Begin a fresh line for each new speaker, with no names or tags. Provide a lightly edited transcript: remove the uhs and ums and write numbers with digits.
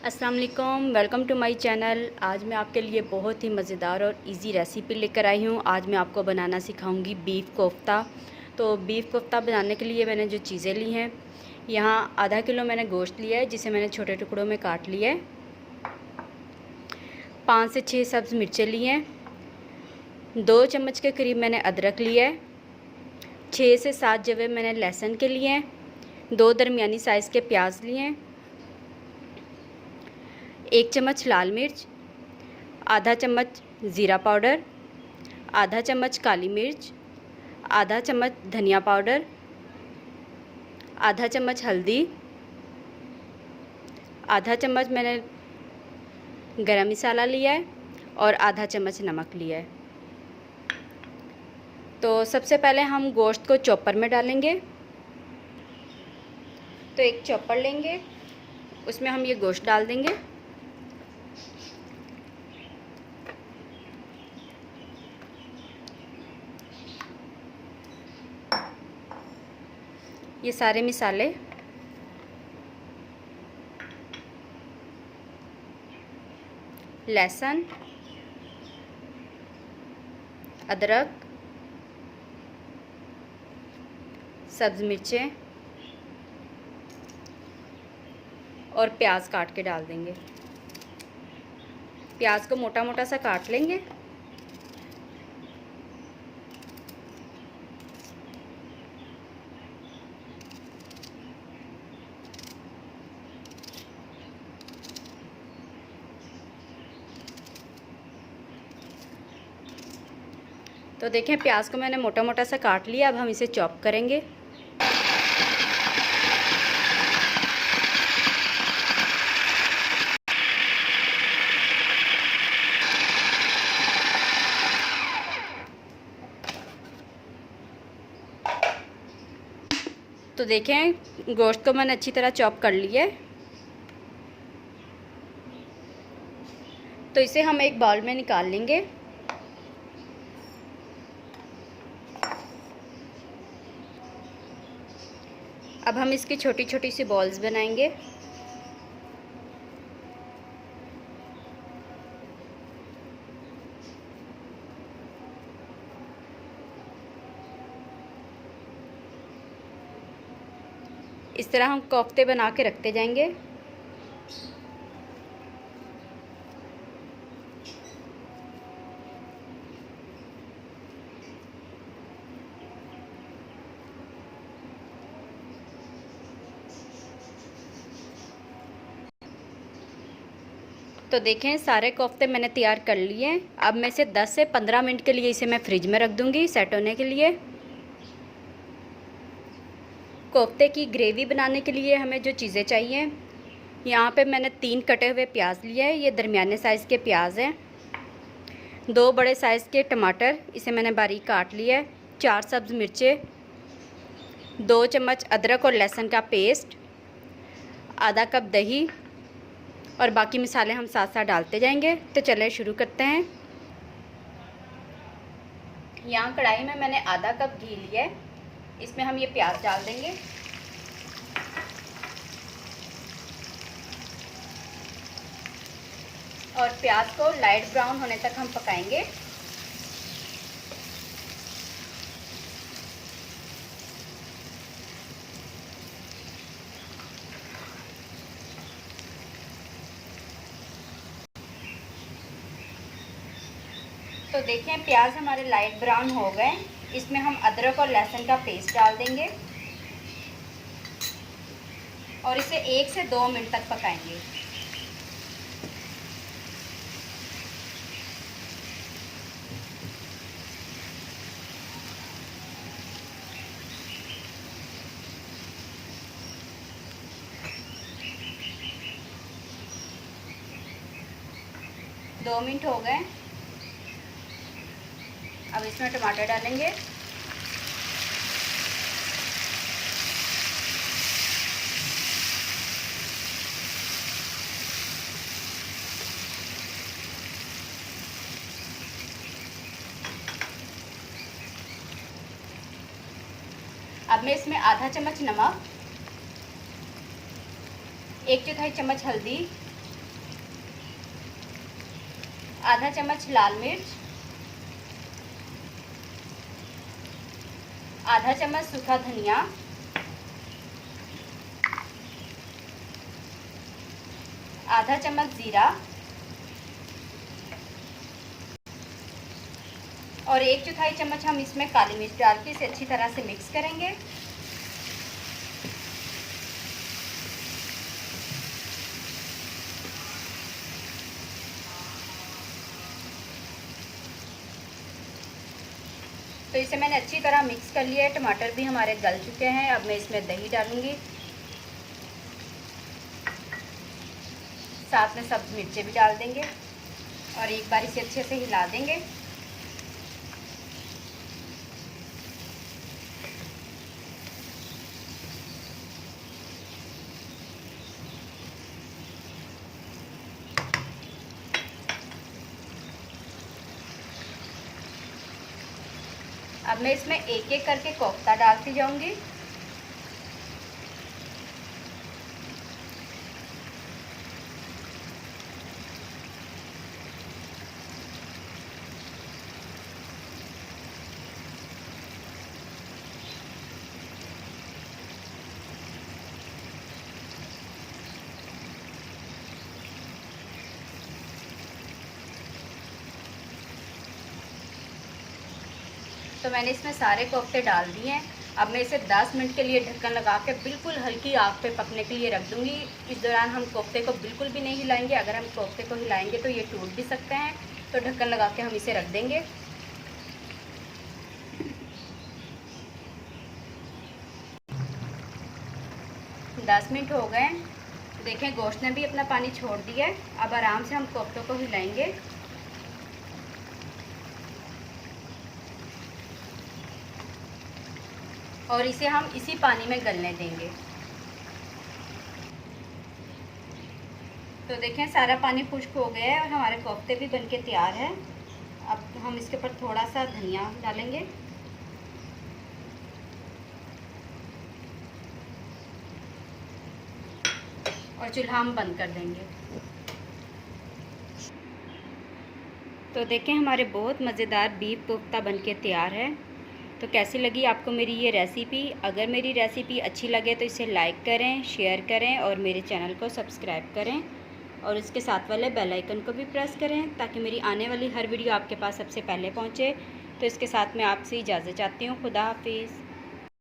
अस्सलाम वालेकुम, welcome to my channel. आज मैं आपके लिए बहुत ही मज़ेदार और इजी रेसिपी लेकर आई हूँ। आज मैं आपको बनाना सिखाऊंगी बीफ़ कोफ्ता। तो बीफ़ कोफ्ता बनाने के लिए मैंने जो चीज़ें ली हैं, यहाँ आधा किलो मैंने गोश्त लिया है जिसे मैंने छोटे टुकड़ों में काट लिया है। 5 से 6 सब्ज़ मिर्चें ली हैं। 2 चम्मच के करीब मैंने अदरक लिया है। 6 से 7 जवे मैंने लहसुन के लिए हैं। 2 दरमियानी साइज़ के प्याज लिए हैं। 1 चम्मच लाल मिर्च, आधा चम्मच ज़ीरा पाउडर, आधा चम्मच काली मिर्च, आधा चम्मच धनिया पाउडर, आधा चम्मच हल्दी, आधा चम्मच मैंने गरम मसाला लिया है और आधा चम्मच नमक लिया है। तो सबसे पहले हम गोश्त को चॉपर में डालेंगे। तो एक चॉपर लेंगे, उसमें हम ये गोश्त डाल देंगे। ये सारे मसाले लहसुन, अदरक, सब्ज़ मिर्चें और प्याज काट के डाल देंगे। प्याज को मोटा मोटा सा काट लेंगे। तो देखें, प्याज को मैंने मोटा मोटा सा काट लिया। अब हम इसे चॉप करेंगे। तो देखें, गोश्त को मैंने अच्छी तरह चॉप कर लिया है। तो इसे हम एक बाउल में निकाल लेंगे। अब हम इसकी छोटी छोटी सी बॉल्स बनाएंगे। इस तरह हम कोफ्ते बना के रखते जाएंगे। तो देखें, सारे कोफ्ते मैंने तैयार कर लिए हैं। अब मैं इसे 10 से 15 मिनट के लिए इसे मैं फ्रिज में रख दूंगी सेट होने के लिए। कोफ्ते की ग्रेवी बनाने के लिए हमें जो चीज़ें चाहिए, यहाँ पे मैंने 3 कटे हुए प्याज लिए हैं। ये दरमियाने साइज़ के प्याज हैं। 2 बड़े साइज़ के टमाटर, इसे मैंने बारीक काट लिया है। 4 सब्ज़ मिर्चें, 2 चम्मच अदरक और लहसुन का पेस्ट, आधा कप दही और बाकी मसाले हम साथ साथ डालते जाएंगे। तो चलिए शुरू करते हैं। यहाँ कढ़ाई में मैंने आधा कप घी लिया है। इसमें हम ये प्याज डाल देंगे। और प्याज को लाइट ब्राउन होने तक हम पकाएंगे। तो देखें, प्याज हमारे लाइट ब्राउन हो गए। इसमें हम अदरक और लहसुन का पेस्ट डाल देंगे और इसे 1 से 2 मिनट तक पकाएंगे। दो मिनट हो गए। अब इसमें टमाटर डालेंगे। अब मैं इसमें आधा चम्मच नमक, 1/4 चम्मच हल्दी आधा चम्मच लाल मिर्च, आधा चम्मच सूखा धनिया, आधा चम्मच जीरा और 1/4 चम्मच हम इसमें काली मिर्च डाल के इसे अच्छी तरह से मिक्स करेंगे। तो इसे मैंने अच्छी तरह मिक्स कर लिया है। टमाटर भी हमारे गल चुके हैं। अब मैं इसमें दही डालूंगी, साथ में सब मिर्चें भी डाल देंगे और एक बार इसे अच्छे से हिला देंगे। अब मैं इसमें एक एक करके कोफ्ता डालती जाऊंगी। तो मैंने इसमें सारे कोफ्ते डाल दिए हैं। अब मैं इसे 10 मिनट के लिए ढक्कन लगा के बिल्कुल हल्की आग पे पकने के लिए रख दूँगी। इस दौरान हम कोफ्ते को बिल्कुल भी नहीं हिलाएंगे। अगर हम कोफ्ते को हिलाएंगे तो ये टूट भी सकते हैं, तो ढक्कन लगा के हम इसे रख देंगे। दस मिनट हो गए। देखें गोश्त ने भी अपना पानी छोड़ दिया है। अब आराम से हम कोफ्तों को हिलाएंगे। और इसे हम इसी पानी में गलने देंगे। तो देखें सारा पानी खुश्क हो गया है और हमारे कोफ्ते भी बनके तैयार है। अब हम इसके ऊपर थोड़ा सा धनिया डालेंगे और चूल्हा हम बंद कर देंगे। तो देखें हमारे बहुत मज़ेदार बीफ कोफ्ता बनके तैयार है। तो कैसी लगी आपको मेरी ये रेसिपी? अगर मेरी रेसिपी अच्छी लगे तो इसे लाइक करें, शेयर करें और मेरे चैनल को सब्सक्राइब करें और इसके साथ वाले बेल आइकन को भी प्रेस करें ताकि मेरी आने वाली हर वीडियो आपके पास सबसे पहले पहुंचे। तो इसके साथ मैं आपसे इजाज़त चाहती हूँ। खुदा हाफिज़।